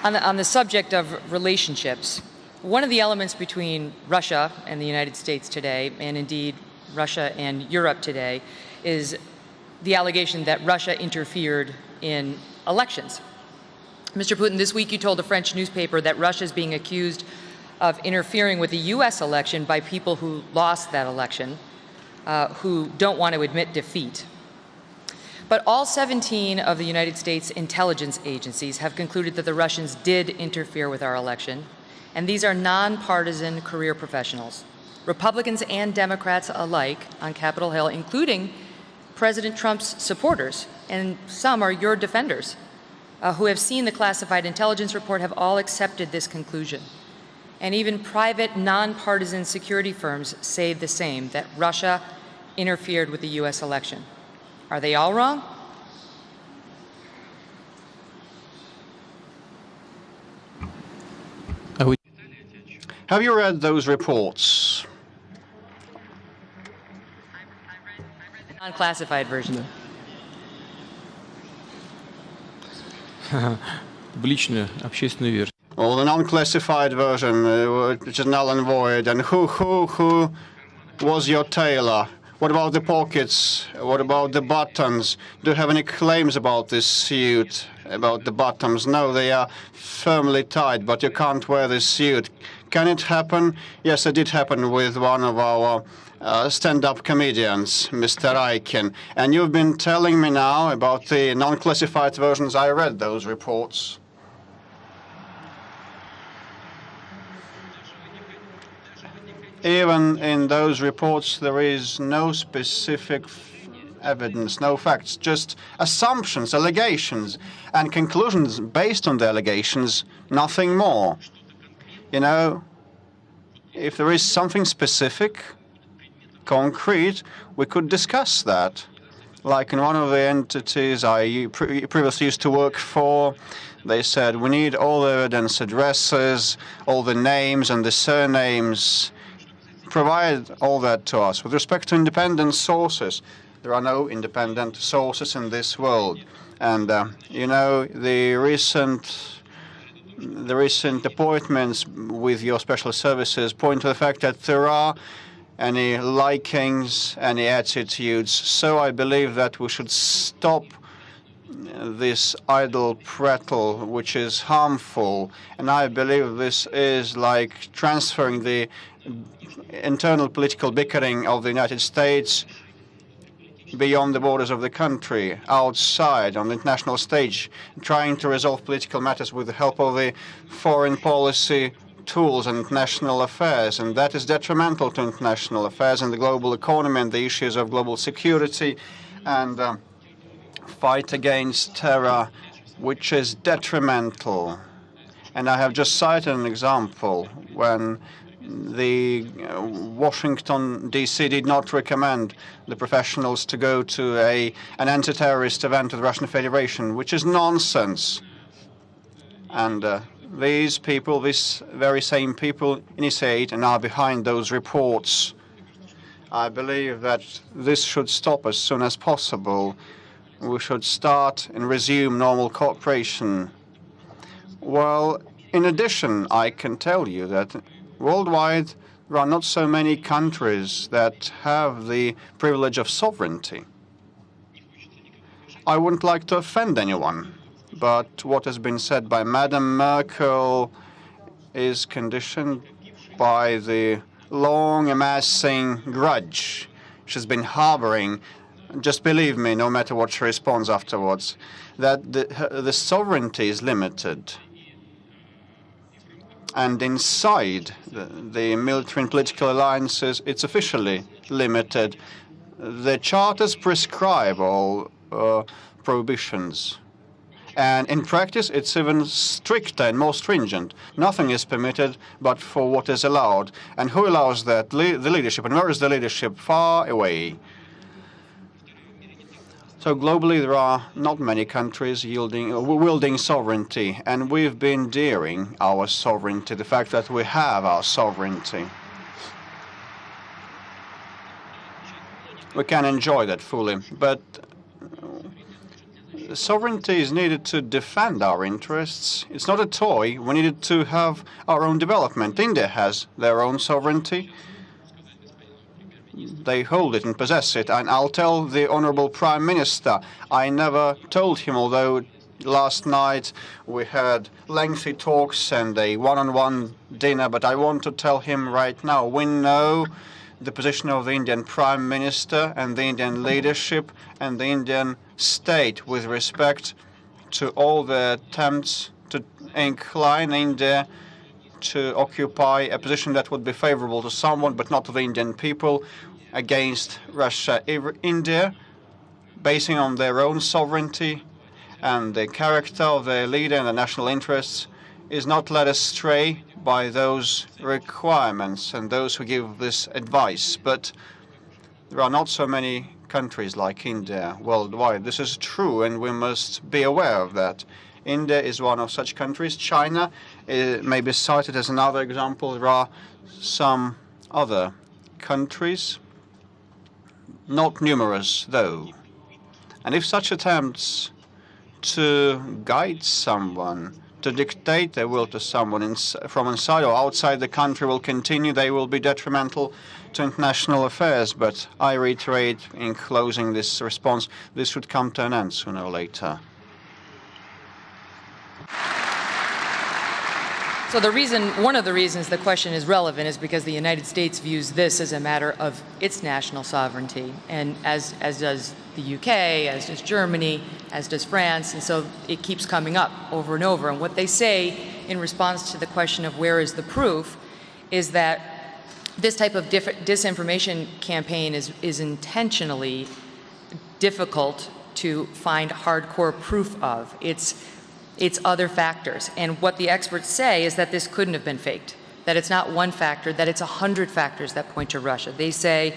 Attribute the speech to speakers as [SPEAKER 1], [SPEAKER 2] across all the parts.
[SPEAKER 1] On the subject of relationships, one of the elements between Russia and the United States today, and indeed Russia and Europe today, is the allegation that Russia interfered in elections. Mr. Putin, this week you told a French newspaper that Russia is being accused of interfering with the U.S. election by people who lost that election, who don't want to admit defeat. But all 17 of the United States intelligence agencies have concluded that the Russians did interfere with our election, and these are nonpartisan career professionals, Republicans and Democrats alike on Capitol Hill, including President Trump's supporters, and some are your defenders, who have seen the classified intelligence report, have all accepted this conclusion. And even private, nonpartisan security firms say the same, that Russia interfered with the U.S. election. Are they all wrong?
[SPEAKER 2] Have you read those reports?
[SPEAKER 1] I read the unclassified version.
[SPEAKER 2] Well, the non-classified version, which is null and void. And who was your tailor? What about the pockets? What about the buttons? Do you have any claims about this suit, about the buttons? No, they are firmly tied, but you can't wear this suit. Can it happen? Yes, it did happen with one of our stand-up comedians, Mr. Aiken. And you've been telling me now about the non-classified versions. I read those reports. Even in those reports, there is no specific evidence, no facts, just assumptions, allegations, and conclusions based on the allegations, nothing more. You know, if there is something specific, concrete, we could discuss that. Like in one of the entities I previously used to work for, they said, we need all the evidence, addresses, all the names and the surnames. Provide all that to us. With respect to independent sources, there are no independent sources in this world. And, you know, the recent appointments with your special services point to the fact that there are any likings, any attitudes. So I believe that we should stop this idle prattle, which is harmful. And I believe this is like transferring the internal political bickering of the United States beyond the borders of the country, outside, on the international stage, trying to resolve political matters with the help of the foreign policy tools and international affairs. And that is detrimental to international affairs and the global economy and the issues of global security and fight against terror, which is detrimental. And I have just cited an example when the Washington, D.C. did not recommend the professionals to go to an anti-terrorist event of the Russian Federation, which is nonsense. And these people, these very same people, initiate and are behind those reports. I believe that this should stop as soon as possible. We should start and resume normal cooperation. Well, in addition, I can tell you that worldwide, there are not so many countries that have the privilege of sovereignty. I wouldn't like to offend anyone, but what has been said by Madam Merkel is conditioned by the long amassing grudge she's been harboring. Just believe me, no matter what she responds afterwards, that the sovereignty is limited. And inside the military and political alliances, it's officially limited. The charters prescribe all prohibitions. And in practice, it's even stricter and more stringent. Nothing is permitted but for what is allowed. And who allows that? The leadership. And where is the leadership? Far away. So globally, there are not many countries wielding sovereignty, and we've been daring our sovereignty, the fact that we have our sovereignty. We can enjoy that fully, but Sovereignty is needed to defend our interests. It's not a toy. We needed to have our own development. India has their own sovereignty. They hold it and possess it. And I'll tell the Honorable Prime Minister, I never told him, although last night we had lengthy talks and a one-on-one dinner, but I want to tell him right now, we know the position of the Indian Prime Minister and the Indian leadership and the Indian state with respect to all the attempts to incline India to occupy a position that would be favorable to someone but not to the Indian people against Russia. India, basing on their own sovereignty and the character of their leader and the national interests, is not led astray by those requirements and those who give this advice. But there are not so many countries like India worldwide. This is true, and we must be aware of that. India is one of such countries. China may be cited as another example. There are some other countries, not numerous though. And if such attempts to guide someone, to dictate their will to someone from inside or outside the country will continue, they will be detrimental to international affairs. But I reiterate in closing this response, this should come to an end sooner or later.
[SPEAKER 1] So one of the reasons the question is relevant is because the United States views this as a matter of its national sovereignty, and as does the UK, as does Germany, as does France, and so it keeps coming up over and over. And what they say in response to the question of where is the proof is that this type of disinformation campaign is intentionally difficult to find hardcore proof of. It's other factors. And what the experts say is that this couldn't have been faked, that it's not one factor, that it's 100 factors that point to Russia. They say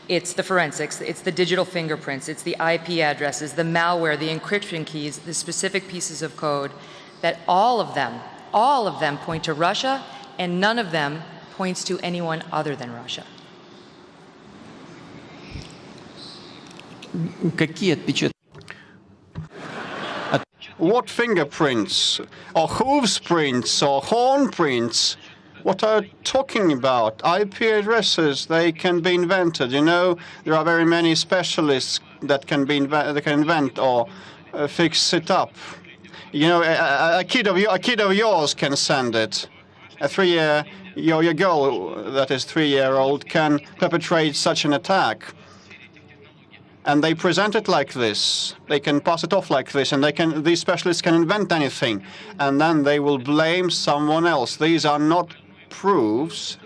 [SPEAKER 1] it's the forensics, it's the digital fingerprints, it's the IP addresses, the malware, the encryption keys, the specific pieces of code, that all of them point to Russia, and none of them points to anyone other than Russia.
[SPEAKER 2] What fingerprints, or hooves prints, or horn prints? What are you talking about? IP addresses, they can be invented. You know, there are very many specialists that can invent or fix it up. You know, a kid of yours can send it. Your girl that is 3-year-old can perpetrate such an attack. And they present it like this. They can pass it off like this, and these specialists can invent anything, and then they will blame someone else. These are not proofs.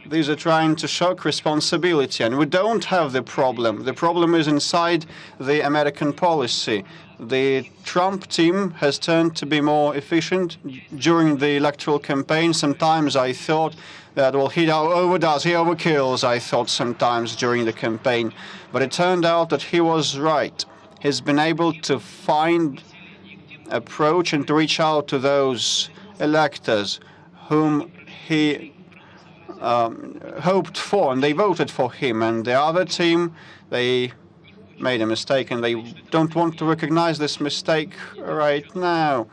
[SPEAKER 2] These are trying to shirk responsibility, and we don't have the problem. The problem is inside the American policy. The Trump team has turned to be more efficient during the electoral campaign. Sometimes I thought that, well, he overdoes, he overkills, I thought sometimes during the campaign. But it turned out that he was right. He's been able to find approach and to reach out to those electors whom he hoped for, and they voted for him. And the other team, they made a mistake, and they don't want to recognize this mistake right now.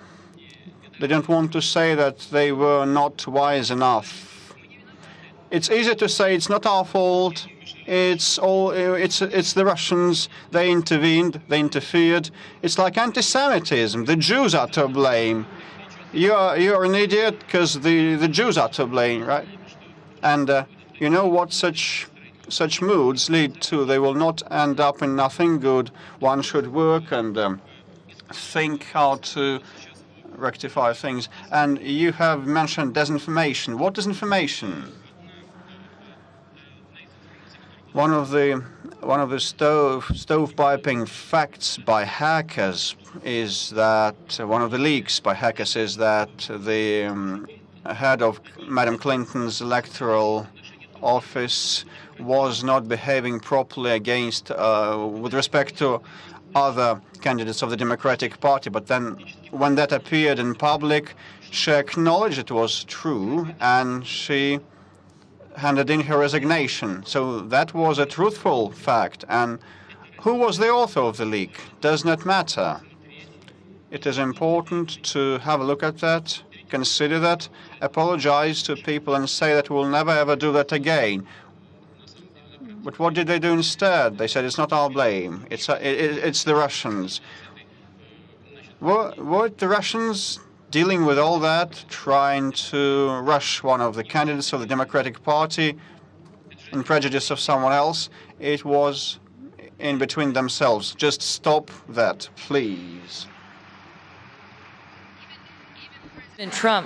[SPEAKER 2] They don't want to say that they were not wise enough. It's easy to say it's not our fault. It's the Russians. They intervened. They interfered. It's like anti-Semitism. The Jews are to blame. You're an idiot because the Jews are to blame, right? And you know what such moods lead to? They will not end up in nothing good. One should work and think how to rectify things. And you have mentioned disinformation. What disinformation? One of the stovepiping facts by hackers is that one of the leaks by hackers is that the head of Madam Clinton's electoral office was not behaving properly against with respect to other candidates of the Democratic Party. But then when that appeared in public, she acknowledged it was true, and she handed in her resignation. So that was a truthful fact. And who was the author of the leak does not matter. It is important to have a look at that, consider that, apologize to people and say that we'll never ever do that again. But what did they do instead? They said it's not our blame. It's the Russians. Were the Russians dealing with all that, trying to rush one of the candidates of the Democratic Party in prejudice of someone else? It was in between themselves. Just stop that, please.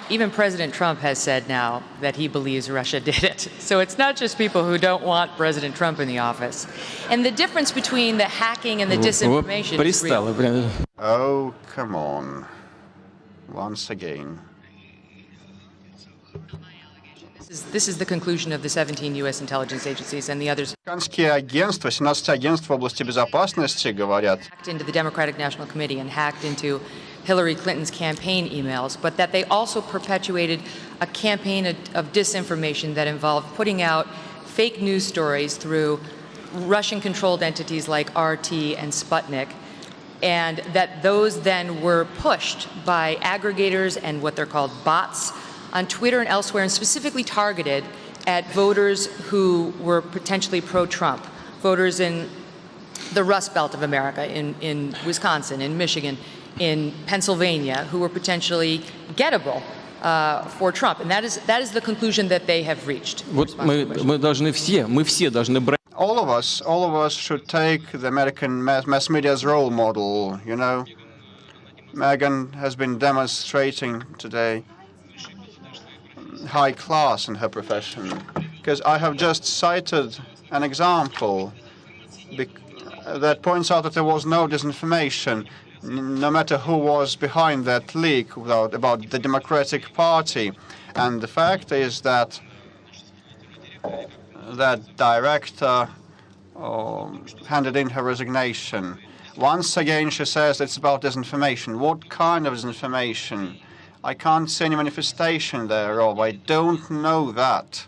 [SPEAKER 1] Even President Trump has said now that he believes Russia did it. So it's not just people who don't want President Trump in the office. And the difference between the hacking and the disinformation is real.
[SPEAKER 2] Oh, come on. Once again.
[SPEAKER 1] This is the conclusion of the 17 U.S. intelligence agencies and the others.
[SPEAKER 2] Американские агентства, 17 агентств в области безопасности говорят,
[SPEAKER 1] Hacked into the Democratic National Committee and hacked into Hillary Clinton's campaign emails, but that they also perpetuated a campaign of disinformation that involved putting out fake news stories through Russian-controlled entities like RT and Sputnik, and that those then were pushed by aggregators and what they're called bots on Twitter and elsewhere, and specifically targeted at voters who were potentially pro-Trump, voters in the Rust Belt of America, in Wisconsin, in Michigan, in Pennsylvania, who were potentially gettable for Trump. And that is the conclusion that they have reached.
[SPEAKER 2] all of us should take the American mass media's role model, you know. Megyn has been demonstrating today high class in her profession, because I have just cited an example that points out that there was no disinformation, no matter who was behind that leak about the Democratic Party. And the fact is that that director handed in her resignation. Once again, she says it's about disinformation. What kind of disinformation? I can't see any manifestation thereof. I don't know that.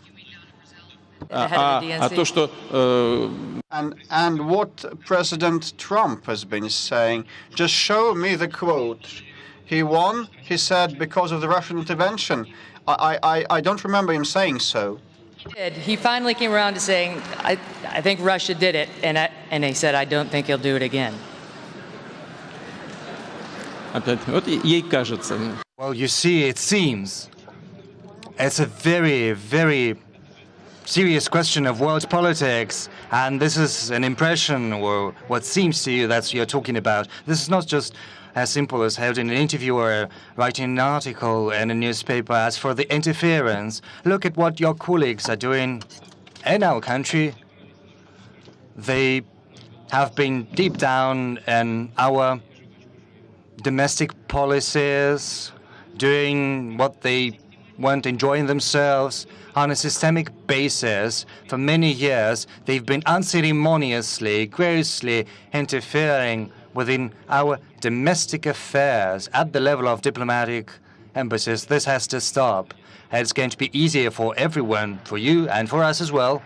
[SPEAKER 2] And what President Trump has been saying, just show me the quote. He won, he said, because of the Russian intervention. I don't remember him saying so.
[SPEAKER 1] He did. He finally came around to saying, I think Russia did it, and he said, I don't think he'll do it again.
[SPEAKER 3] Well, you see, it seems it's a very, very serious question of world politics, and this is an impression, or what seems to you that you're talking about. This is not just as simple as holding an interview or writing an article in a newspaper. As for the interference, look at what your colleagues are doing in our country. They have been deep down in our domestic policies, doing what they want, enjoying themselves on a systemic basis. For many years, they've been unceremoniously, grossly interfering within our domestic affairs at the level of diplomatic embassies. This has to stop. It's going to be easier for everyone, for you and for us as well.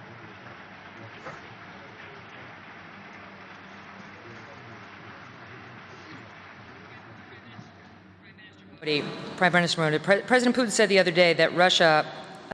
[SPEAKER 1] Prime Minister President Putin said the other day that Russia